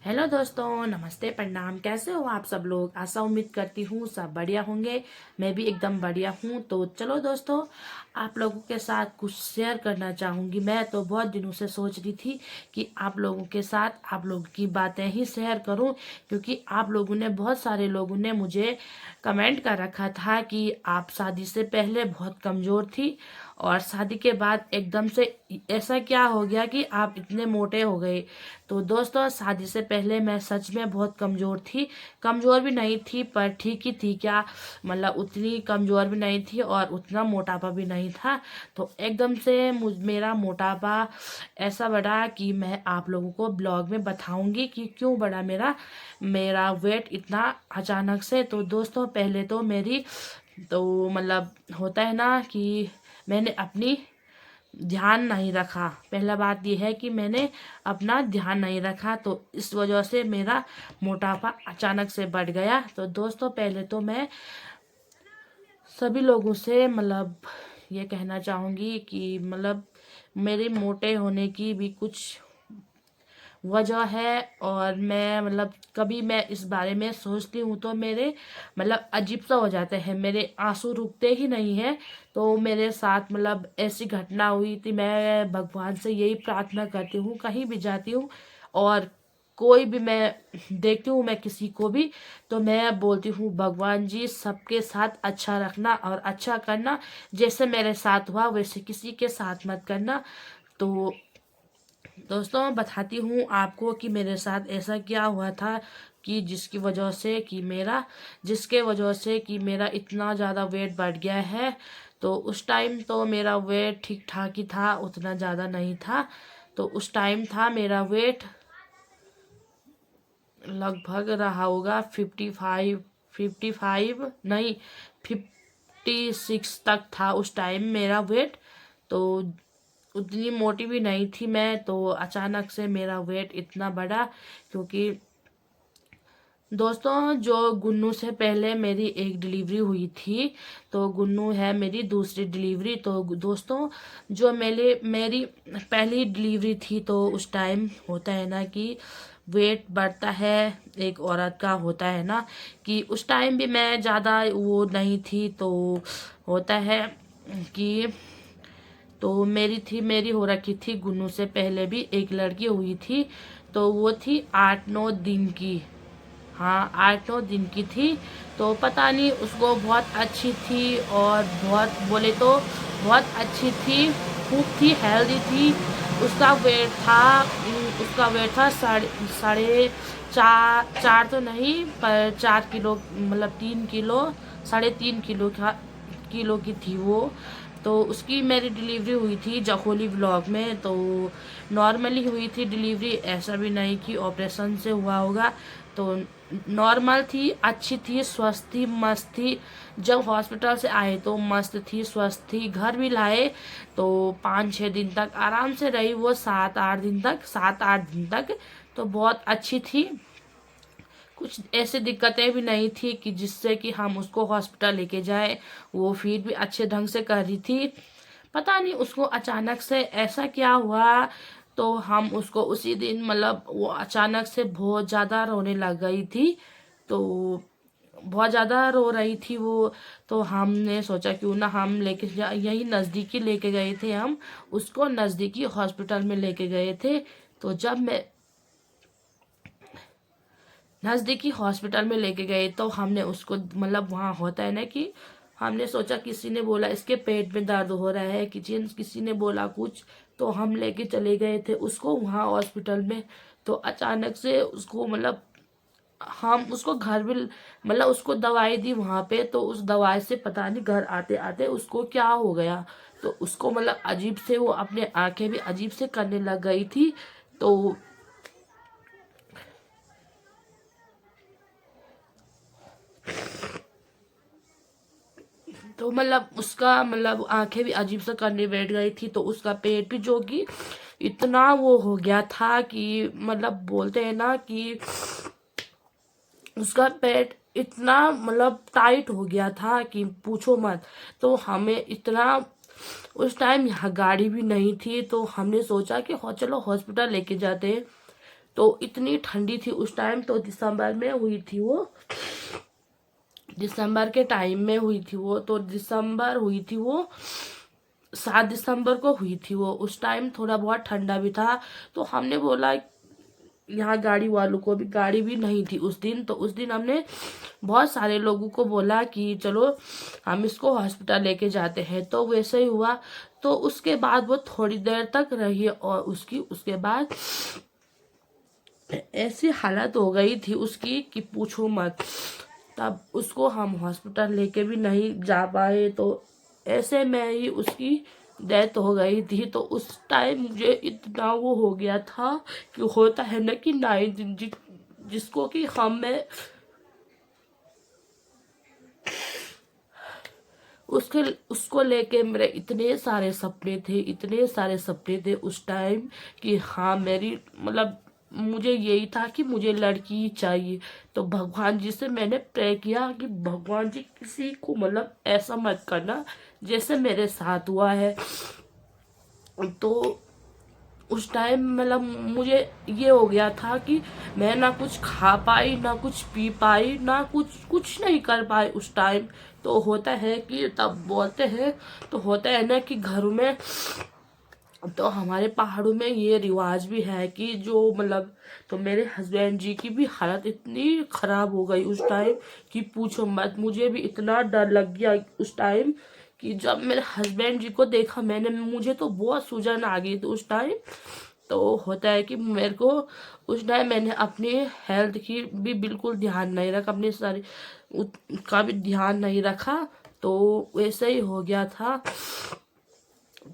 Hello दोस्तों, नमस्ते, प्रणाम। कैसे हो आप सब लोग? आशा उम्मीद करती हूँ सब बढ़िया होंगे। मैं भी एकदम बढ़िया हूँ। तो चलो दोस्तों, आप लोगों के साथ कुछ शेयर करना चाहूँगी। मैं तो बहुत दिनों से सोच रही थी कि आप लोगों के साथ आप लोगों की बातें ही शेयर करूँ, क्योंकि आप लोगों ने, बहुत सारे लोगों ने मुझे कमेंट कर रखा था कि आप शादी से पहले बहुत कमज़ोर थी और शादी के बाद एकदम से ऐसा क्या हो गया कि आप इतने मोटे हो गए। तो दोस्तों, शादी से पहले मैं सच में बहुत कमज़ोर थी। कमज़ोर भी नहीं थी पर ठीक ही थी, क्या मतलब उतनी कमज़ोर भी नहीं थी और उतना मोटापा भी नहीं था। तो एकदम से मेरा मोटापा ऐसा बढ़ा कि मैं आप लोगों को ब्लॉग में बताऊंगी कि क्यों बढ़ा मेरा मेरा वेट इतना अचानक से। तो दोस्तों, पहले तो मेरी तो मतलब होता है ना कि मैंने अपनी ध्यान नहीं रखा। पहला बात यह है कि मैंने अपना ध्यान नहीं रखा, तो इस वजह से मेरा मोटापा अचानक से बढ़ गया। तो दोस्तों, पहले तो मैं सभी लोगों से ये कहना चाहूँगी कि मेरे मोटे होने की भी कुछ वजह है। और मैं कभी मैं इस बारे में सोचती हूँ तो मेरे अजीब सा हो जाता है, मेरे आंसू रुकते ही नहीं है। तो मेरे साथ ऐसी घटना हुई थी। मैं भगवान से यही प्रार्थना करती हूँ, कहीं भी जाती हूँ और कोई भी मैं देखती हूँ, मैं किसी को भी, तो मैं बोलती हूँ भगवान जी सबके साथ अच्छा रखना और अच्छा करना। जैसे मेरे साथ हुआ वैसे किसी के साथ मत करना। तो दोस्तों, मैं बताती हूँ आपको कि मेरे साथ ऐसा क्या हुआ था कि जिसके वजह से कि मेरा इतना ज़्यादा वेट बढ़ गया है। तो उस टाइम तो मेरा वेट ठीक ठाक ही था, उतना ज़्यादा नहीं था। तो उस टाइम था मेरा वेट लगभग रहा होगा 55 नहीं, 56 तक था उस टाइम मेरा वेट। तो उतनी मोटी भी नहीं थी मैं। तो अचानक से मेरा वेट इतना बढ़ा, क्योंकि दोस्तों, जो गुन्नू से पहले मेरी एक डिलीवरी हुई थी, तो गुन्नू है मेरी दूसरी डिलीवरी। तो दोस्तों, जो मेरी पहली डिलीवरी थी, तो उस टाइम होता है ना कि वेट बढ़ता है, एक औरत का होता है ना कि उस टाइम भी मैं ज़्यादा वो नहीं थी। तो होता है कि तो मेरी हो रखी थी गुन्नू से पहले भी एक लड़की हुई थी। तो वो थी 8-9 दिन की। हाँ, 8-9 दिन की थी। तो पता नहीं, उसको बहुत अच्छी थी और बहुत बोले तो बहुत अच्छी थी, खूब थी, हेल्दी थी। उसका वेट था साढ़े साढ़े चार चार तो नहीं, पर 4 किलो, 3 किलो, साढ़े 3 किलो किलो की थी वो। तो उसकी मेरी डिलीवरी हुई थी जखोली ब्लॉक में। तो नॉर्मली हुई थी डिलीवरी, ऐसा भी नहीं कि ऑपरेशन से हुआ होगा। तो नॉर्मल थी, अच्छी थी, स्वस्थ थी, मस्त थी। जब हॉस्पिटल से आए तो मस्त थी, स्वस्थ थी। घर भी लाए तो 5-6 दिन तक आराम से रही वो, 7-8 दिन तक तो बहुत अच्छी थी। कुछ ऐसी दिक्कतें भी नहीं थी कि जिससे कि हम उसको हॉस्पिटल लेके जाए। वो फीड भी अच्छे ढंग से कर रही थी। पता नहीं उसको अचानक से ऐसा क्या हुआ। तो हम उसको उसी दिन वो अचानक से बहुत ज़्यादा रोने लग गई थी। तो बहुत ज़्यादा रो रही थी वो। तो हमने सोचा क्यों ना हम यही नज़दीकी लेके गए थे, हम उसको नज़दीकी हॉस्पिटल में लेके गए थे। तो जब मैं नज़दीकी हॉस्पिटल में लेके गए तो हमने उसको वहाँ होता है ना कि हमने सोचा, किसी ने बोला इसके पेट में दर्द हो रहा है, किसी ने बोला कुछ। तो हम लेके चले गए थे उसको वहाँ हॉस्पिटल में। तो अचानक से उसको हम उसको घर भी उसको दवाई दी वहाँ पे। तो उस दवाई से पता नहीं घर आते आते उसको क्या हो गया। तो उसको अजीब से वो अपने आंखें भी अजीब से करने लग गई थी। तो उसका आंखें भी अजीब सा करने बैठ गई थी। तो उसका पेट भी जो कि इतना वो हो गया था कि बोलते हैं ना कि उसका पेट इतना टाइट हो गया था कि पूछो मत। तो हमें इतना, उस टाइम यहाँ गाड़ी भी नहीं थी। तो हमने सोचा कि चलो हॉस्पिटल लेके जाते हैं। तो इतनी ठंडी थी उस टाइम। तो दिसंबर में हुई थी वो, दिसंबर के टाइम में हुई थी वो। तो दिसंबर हुई थी वो, 7 दिसंबर को हुई थी वो। उस टाइम थोड़ा बहुत ठंडा भी था। तो हमने बोला, यहाँ गाड़ी वालों को भी, गाड़ी भी नहीं थी उस दिन। तो उस दिन हमने बहुत सारे लोगों को बोला कि चलो हम इसको हॉस्पिटल लेके जाते हैं। तो वैसे ही हुआ। तो उसके बाद वो थोड़ी देर तक रही और उसके बाद ऐसी हालत हो गई थी उसकी कि पूछो मत। तब उसको हम हॉस्पिटल लेके भी नहीं जा पाए। तो ऐसे में ही उसकी डेथ हो गई थी। तो उस टाइम मुझे इतना वो हो गया था कि होता है ना कि 9 दिन जिसको कि मैं उसके उसको लेके मेरे इतने सारे सपने थे, इतने सारे सपने थे उस टाइम कि हाँ मेरी मतलब मुझे यही था कि मुझे लड़की ही चाहिए। तो भगवान जी से मैंने प्रे किया कि भगवान जी किसी को मतलब ऐसा मत करना जैसे मेरे साथ हुआ है। तो उस टाइम मतलब मुझे ये हो गया था कि मैं ना कुछ खा पाई, ना कुछ पी पाई, ना कुछ नहीं कर पाई उस टाइम। तो होता है कि तब बोलते हैं, तो होता है ना कि घरों में, तो हमारे पहाड़ों में ये रिवाज भी है कि जो मतलब, तो मेरे हस्बैंड जी की भी हालत इतनी खराब हो गई उस टाइम कि पूछो मत। मुझे भी इतना डर लग गया उस टाइम कि जब मेरे हस्बैंड जी को देखा मैंने, मुझे तो बहुत सूजन आ गई थी उस टाइम। तो होता है कि मेरे को उस टाइम मैंने अपनी हेल्थ की भी बिल्कुल ध्यान नहीं रखा, अपने सारे का भी ध्यान नहीं रखा। तो वैसे ही हो गया था।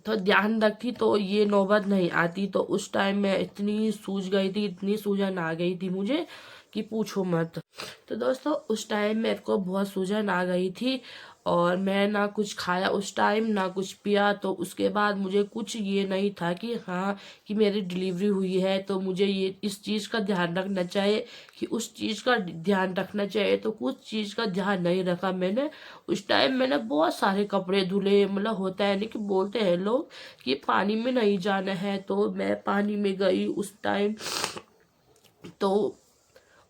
तो ध्यान रखती तो ये नौबत नहीं आती। तो उस टाइम मैं इतनी सूज गई थी, इतनी सूजन आ गई थी मुझे कि पूछो मत। तो दोस्तों उस टाइम मेरे को बहुत सूजन आ गई थी और मैं ना कुछ खाया उस टाइम, ना कुछ पिया। तो उसके बाद मुझे कुछ ये नहीं था कि हाँ कि मेरी डिलीवरी हुई है तो मुझे ये इस चीज़ का ध्यान रखना चाहिए कि उस चीज़ का ध्यान रखना चाहिए। तो कुछ चीज़ का ध्यान नहीं रखा मैंने उस टाइम। मैंने बहुत सारे कपड़े धुले, मतलब होता है ना कि बोलते हैं लोग कि पानी में नहीं जाना है। तो मैं पानी में गई उस टाइम। तो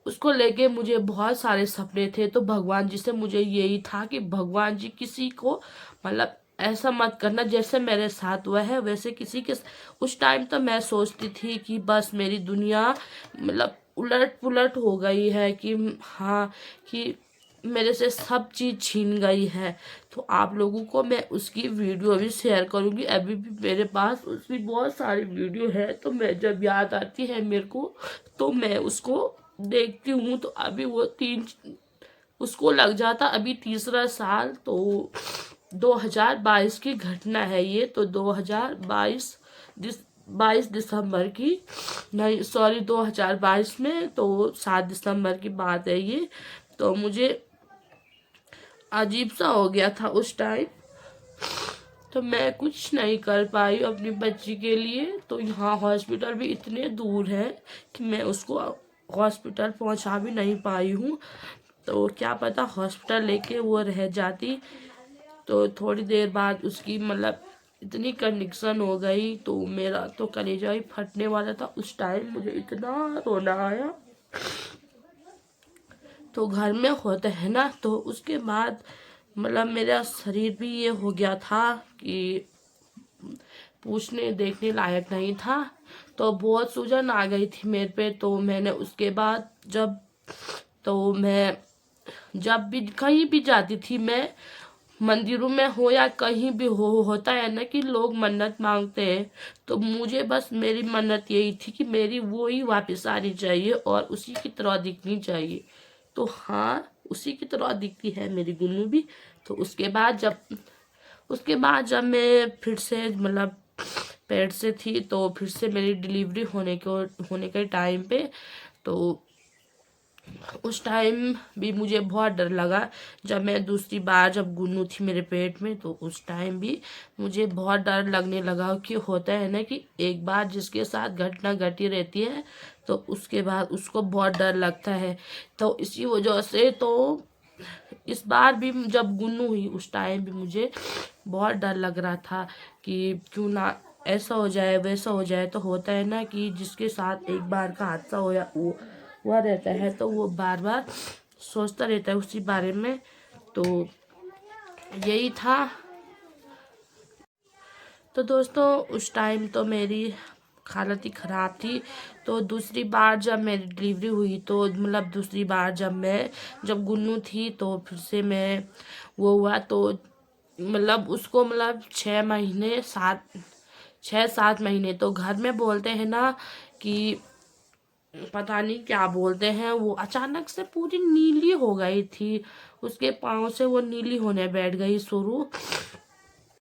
उसको लेके मुझे बहुत सारे सपने थे। तो भगवान जी से मुझे यही था कि भगवान जी किसी को मतलब ऐसा मत करना जैसे मेरे साथ हुआ है वैसे किसी के। उस टाइम तो मैं सोचती थी कि बस मेरी दुनिया मतलब उलट पुलट हो गई है कि हाँ कि मेरे से सब चीज़ छीन गई है। तो आप लोगों को मैं उसकी वीडियो भी शेयर करूंगी। अभी भी मेरे पास उसकी बहुत सारी वीडियो है। तो मैं जब याद आती है मेरे को तो मैं उसको देखती हूँ। तो अभी वो उसको लग जाता अभी तीसरा साल। तो 2022 की घटना है ये। तो 22 दिसंबर की, नहीं सॉरी 2022 में, तो 7 दिसंबर की बात है ये। तो मुझे अजीब सा हो गया था उस टाइम। तो मैं कुछ नहीं कर पाई अपनी बच्ची के लिए। तो यहाँ हॉस्पिटल भी इतने दूर है कि मैं उसको हॉस्पिटल पहुँचा भी नहीं पाई हूँ। तो क्या पता हॉस्पिटल लेके वो रह जाती। तो थोड़ी देर बाद उसकी मतलब इतनी कंडीशन हो गई तो मेरा तो कलेजा ही फटने वाला था उस टाइम। मुझे इतना रोना आया। तो घर में होता है ना। तो उसके बाद मतलब मेरा शरीर भी ये हो गया था कि पूछने देखने लायक नहीं था। तो बहुत सूजन आ गई थी मेरे पे। तो मैंने उसके बाद तो मैं जब भी कहीं भी जाती थी, मैं मंदिरों में हो या कहीं भी होता है ना कि लोग मन्नत मांगते हैं। तो मुझे बस मेरी मन्नत यही थी कि मेरी वो ही वापस आनी चाहिए और उसी की तरह दिखनी चाहिए। तो हाँ उसी की तरह दिखती है मेरी गुन्नू भी। तो उसके बाद जब मैं फिर से मतलब पेट से थी तो फिर से मेरी डिलीवरी होने के टाइम पे, तो उस टाइम भी मुझे बहुत डर लगा। जब मैं दूसरी बार जब गुन्नू थी मेरे पेट में तो उस टाइम भी मुझे बहुत डर लगने लगा कि होता है ना कि एक बार जिसके साथ घटना घटी रहती है तो उसके बाद उसको बहुत डर लगता है। तो इसी वजह से तो इस बार भी जब गुन्नू हुई उस टाइम भी मुझे बहुत डर लग रहा था कि क्यों ना ऐसा हो जाए वैसा हो जाए। तो होता है ना कि जिसके साथ एक बार का हादसा होया वो हुआ रहता है तो वो बार बार सोचता रहता है उसी बारे में। तो यही था। तो दोस्तों उस टाइम तो मेरी हालत ही ख़राब थी। तो दूसरी बार जब मेरी डिलीवरी हुई तो मतलब दूसरी बार जब गुन्नू थी तो फिर से मैं वो हुआ तो मतलब उसको मतलब 6 7 महीने तो घर में बोलते हैं ना कि पता नहीं क्या बोलते हैं, वो अचानक से पूरी नीली हो गई थी। उसके पाँव से वो नीली होने बैठ गई शुरू।